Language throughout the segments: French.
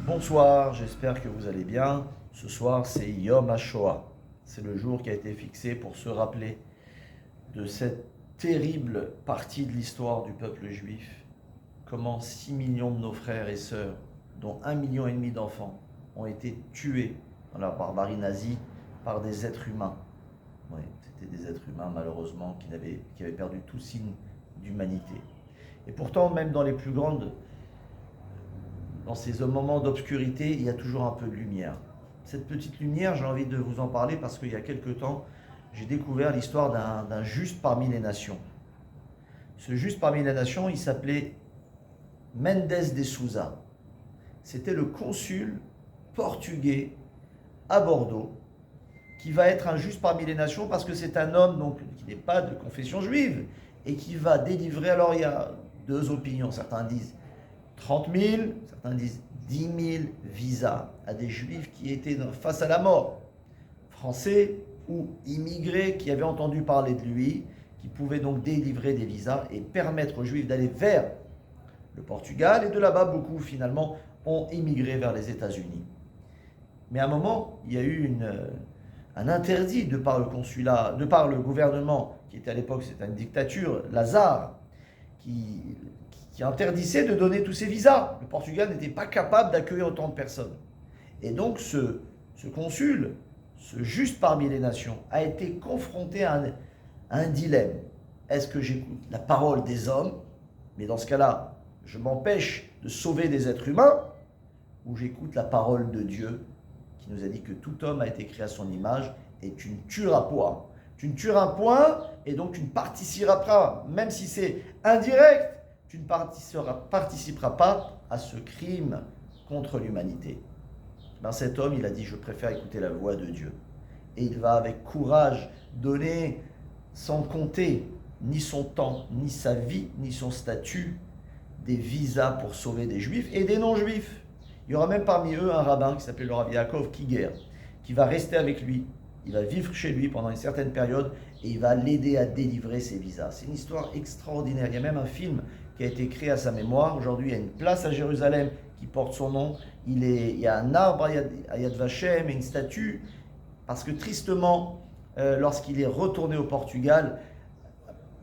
Bonsoir, j'espère que vous allez bien. Ce soir, c'est Yom HaShoah. C'est le jour qui a été fixé pour se rappeler de cette terrible partie de l'histoire du peuple juif. Comment 6 millions de nos frères et sœurs, dont 1,5 million d'enfants, ont été tués dans la barbarie nazie par des êtres humains. Oui, c'était des êtres humains malheureusement qui avaient perdu tout signe d'humanité. Et pourtant, même dans ces moments d'obscurité, il y a toujours un peu de lumière. Cette petite lumière, j'ai envie de vous en parler parce qu'il y a quelque temps, j'ai découvert l'histoire d'un juste parmi les nations. Ce juste parmi les nations, il s'appelait Mendes de Souza. C'était le consul portugais à Bordeaux, qui va être un juste parmi les nations parce que c'est un homme donc, qui n'est pas de confession juive et qui va délivrer. Alors il y a deux opinions, certains disent 30 000, certains disent 10 000 visas à des juifs qui étaient face à la mort, français ou immigrés qui avaient entendu parler de lui, qui pouvaient donc délivrer des visas et permettre aux juifs d'aller vers le Portugal, et de là-bas beaucoup finalement ont immigré vers les États-Unis. Mais à un moment, il y a eu un interdit de par le consulat, de par le gouvernement, qui était à l'époque, c'était une dictature, Lazare, qui interdissait de donner tous ces visas. Le Portugal n'était pas capable d'accueillir autant de personnes. Et donc ce consul, ce juste parmi les nations, a été confronté à un dilemme. Est-ce que j'écoute la parole des hommes, mais dans ce cas-là, je m'empêche de sauver des êtres humains, ou j'écoute la parole de Dieu, qui nous a dit que tout homme a été créé à son image, et tu ne tueras point. Tu ne tueras point, et donc tu ne participeras pas, même si c'est indirect, tu ne participeras pas à ce crime contre l'humanité. Ben cet homme, il a dit, je préfère écouter la voix de Dieu. Et il va avec courage donner, sans compter ni son temps, ni sa vie, ni son statut, des visas pour sauver des juifs et des non-juifs. Il y aura même parmi eux un rabbin qui s'appelle le Rav Yaakov Kiger, qui va rester avec lui. Il va vivre chez lui pendant une certaine période et il va l'aider à délivrer ses visas. C'est une histoire extraordinaire. Il y a même un film qui a été créé à sa mémoire. Aujourd'hui, il y a une place à Jérusalem qui porte son nom. Il y a un arbre à Yad Vashem et une statue. Parce que tristement, lorsqu'il est retourné au Portugal,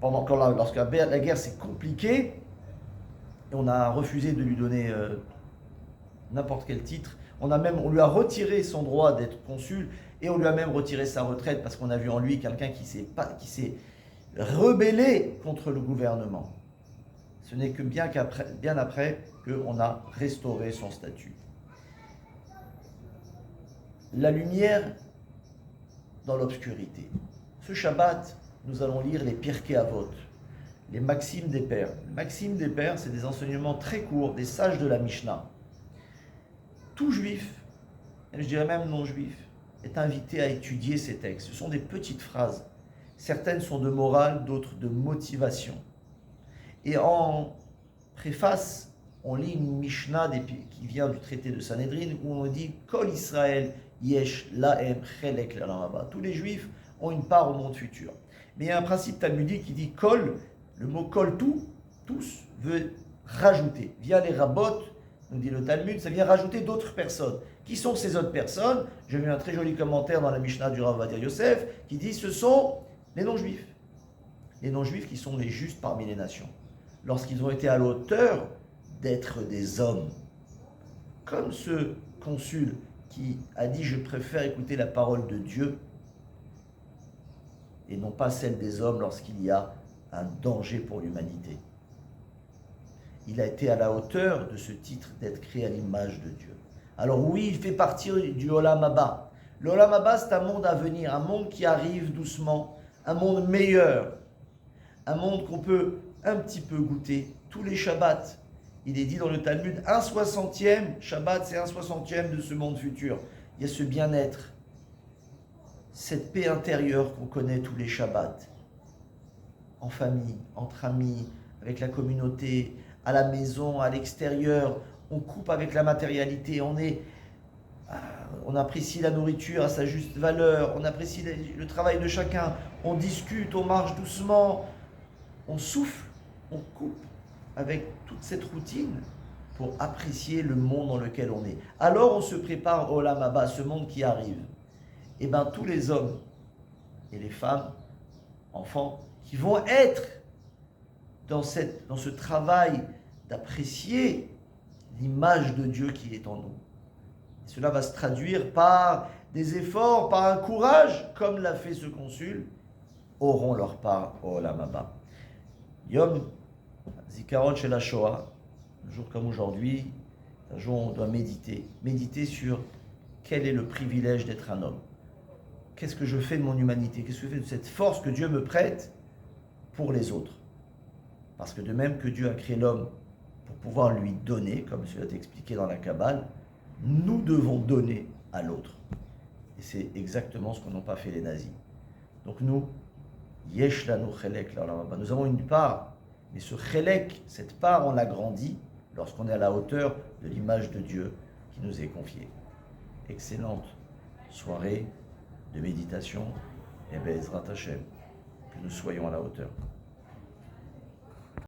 lorsque la guerre s'est compliquée, et on a refusé de lui donner n'importe quel titre. On lui a retiré son droit d'être consul et on lui a même retiré sa retraite parce qu'on a vu en lui quelqu'un qui s'est rebellé contre le gouvernement. Ce n'est que bien après qu'on a restauré son statut. La lumière dans l'obscurité. Ce Shabbat, nous allons lire les Pirkei Avot, les Maximes des Pères. Les Maximes des Pères, c'est des enseignements très courts, des sages de la Mishnah. Tout juif, et je dirais même non-juif, est invité à étudier ces textes. Ce sont des petites phrases. Certaines sont de morale, d'autres de motivation. Et en préface, on lit une Mishnah qui vient du traité de Sanhedrin où on dit « Kol Israël yesh lahem chelek l'olam. » Tous les juifs ont une part au monde futur. Mais il y a un principe talmudique qui dit « Kol », le mot « kol », tous, veut rajouter. Via les rabbot, nous dit le Talmud, ça vient rajouter d'autres personnes. Qui sont ces autres personnes? J'ai vu un très joli commentaire dans la Mishnah du Rav Ovadia Yosef qui dit ce sont les non-juifs. Les non-juifs qui sont les justes parmi les nations. Lorsqu'ils ont été à l'auteur d'être des hommes. Comme ce consul qui a dit je préfère écouter la parole de Dieu et non pas celle des hommes lorsqu'il y a un danger pour l'humanité. Il a été à la hauteur de ce titre d'être créé à l'image de Dieu. Alors oui, il fait partie du Olam Haba. Le Olam Haba, c'est un monde à venir, un monde qui arrive doucement, un monde meilleur, un monde qu'on peut un petit peu goûter tous les Shabbats. Il est dit dans le Talmud, 1/60e, Shabbat c'est 1/60e de ce monde futur. Il y a ce bien-être, cette paix intérieure qu'on connaît tous les Shabbats, en famille, entre amis, avec la communauté, à la maison, à l'extérieur, on coupe avec la matérialité, on apprécie la nourriture à sa juste valeur, on apprécie le travail de chacun, on discute, on marche doucement, on souffle, on coupe avec toute cette routine pour apprécier le monde dans lequel on est. Alors on se prépare au Olam Haba, ce monde qui arrive. Et bien tous les hommes et les femmes, enfants, qui vont être dans ce travail d'apprécier l'image de Dieu qui est en nous. Et cela va se traduire par des efforts, par un courage, comme l'a fait ce consul, auront leur part au Olam Haba. Yom Zikaron chez la Shoah, un jour comme aujourd'hui, un jour où on doit méditer sur quel est le privilège d'être un homme. Qu'est-ce que je fais de mon humanité? Qu'est-ce que je fais de cette force que Dieu me prête pour les autres? Parce que de même que Dieu a créé l'homme pour pouvoir lui donner, comme cela est expliqué dans la Kabbale, nous devons donner à l'autre. Et c'est exactement ce qu'ont pas fait les nazis. Donc nous, Yesh lanu chelek l'Olam Haba, nous avons une part, mais ce chelek, cette part, on l'agrandit lorsqu'on est à la hauteur de l'image de Dieu qui nous est confiée. Excellente soirée de méditation et Be'ezrat Hashem, que nous soyons à la hauteur.